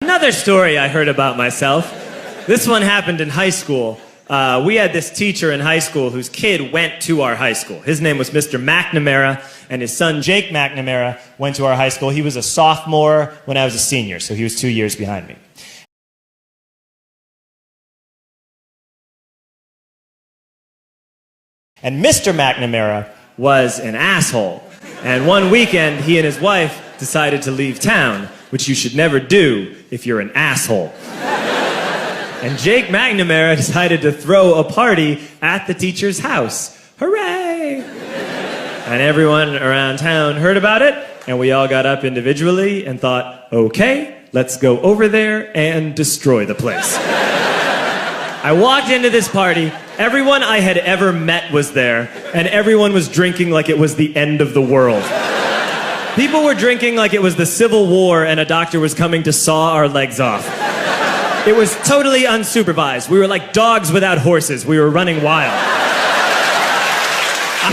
Another story I heard about myself. This one happened in high school. We had this teacher in high school whose kid went to our high school. His name was Mr. McNamara, and his son Jake McNamara went to our high school. He was a sophomore when I was a senior, so he was 2 years behind me. And Mr. McNamara was an asshole. And one weekend, he and his wife decided to leave town, which you should never do if you're an asshole. And Jake McNamara decided to throw a party at the teacher's house. Hooray! And everyone around town heard about it, and we all got up individually and thought, okay, let's go over there and destroy the place. I walked into this party, everyone I had ever met was there, and everyone was drinking like it was the end of the world. People were drinking like it was the Civil War and a doctor was coming to saw our legs off. It was totally unsupervised. We were like dogs without horses. We were running wild. I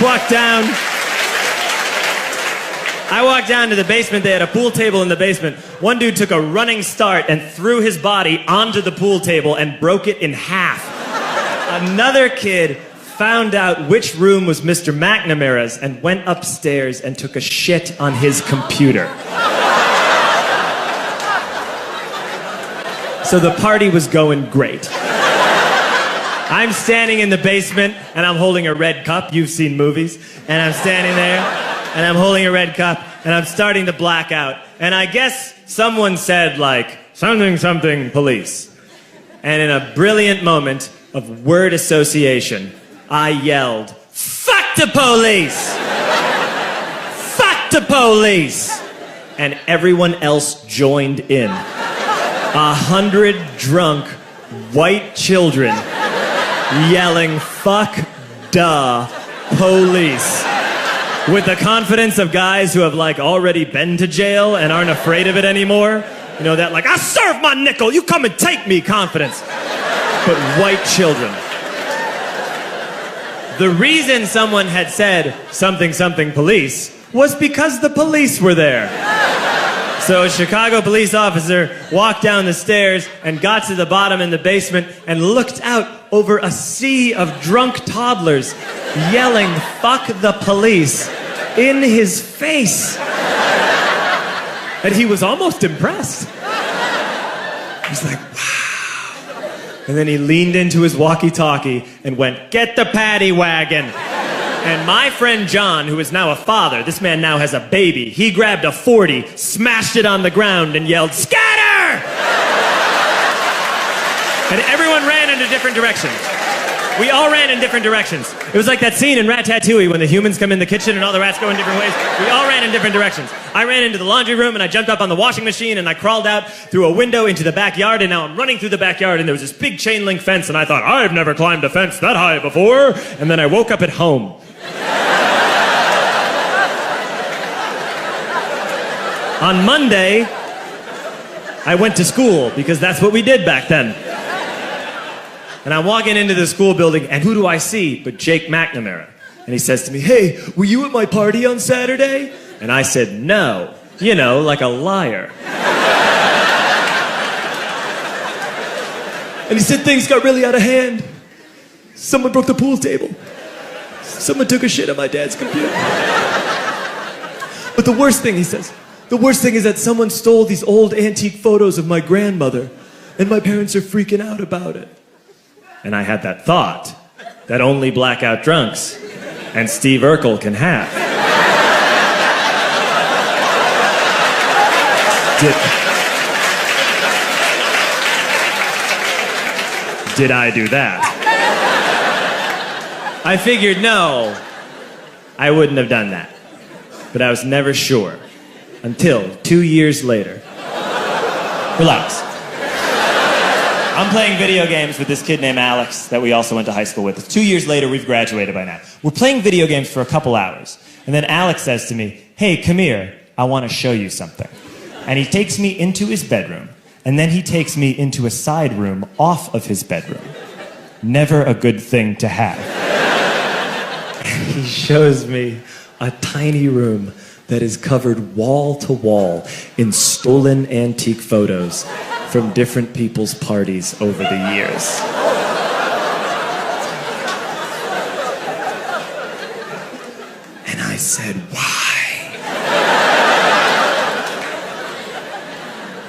walked down to the basement. They had a pool table in the basement. One dude took a running start and threw his body onto the pool table and broke it in half. Another kid found out which room was Mr. McNamara's and went upstairs and took a shit on his computer. So the party was going great. I'm standing in the basement and I'm holding a red cup. You've seen movies. And I'm standing there and I'm holding a red cup and I'm starting to black out. And I guess someone said like, something, something, police. And in a brilliant moment of word association, I yelled, fuck the police! Fuck the police! And everyone else joined in. 100 drunk white children yelling, fuck the police. With the confidence of guys who have like already been to jail and aren't afraid of it anymore. You know, that like, I serve my nickel, you come and take me confidence. But white children. The reason someone had said something, something, police was because the police were there. So a Chicago police officer walked down the stairs and got to the bottom in the basement and looked out over a sea of drunk toddlers yelling, fuck the police, in his face. And he was almost impressed. He's like, wow. And then he leaned into his walkie-talkie and went, get the paddy wagon. And my friend John, who is now a father, this man now has a baby, he grabbed a 40, smashed it on the ground, and yelled, scatter! And everyone ran in a different direction. We all ran in different directions. It was like that scene in Ratatouille when the humans come in the kitchen and all the rats go in different ways. We all ran in different directions. I ran into the laundry room and I jumped up on the washing machine and I crawled out through a window into the backyard, and now I'm running through the backyard and there was this big chain link fence and I thought, I've never climbed a fence that high before. And then I woke up at home. On Monday, I went to school because that's what we did back then. And I'm walking into the school building, and who do I see but Jake McNamara? And he says to me, hey, were you at my party on Saturday? And I said, no. You know, like a liar. And he said things got really out of hand. Someone broke the pool table. Someone took a shit on my dad's computer. But the worst thing, he says, the worst thing is that someone stole these old antique photos of my grandmother, and my parents are freaking out about it. And I had that thought that only blackout drunks and Steve Urkel can have. Did I do that? I figured, no, I wouldn't have done that. But I was never sure until 2 years later. Relax. I'm playing video games with this kid named Alex that we also went to high school with. 2 years later, we've graduated by now. We're playing video games for a couple hours. And then Alex says to me, hey, come here, I want to show you something. And he takes me into his bedroom. And then he takes me into a side room off of his bedroom. Never a good thing to have. He shows me a tiny room that is covered wall to wall in stolen antique photos from different people's parties over the years. And I said, why?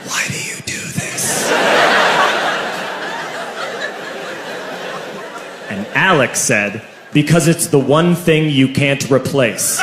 Why do you do this? And Alex said, because it's the one thing you can't replace.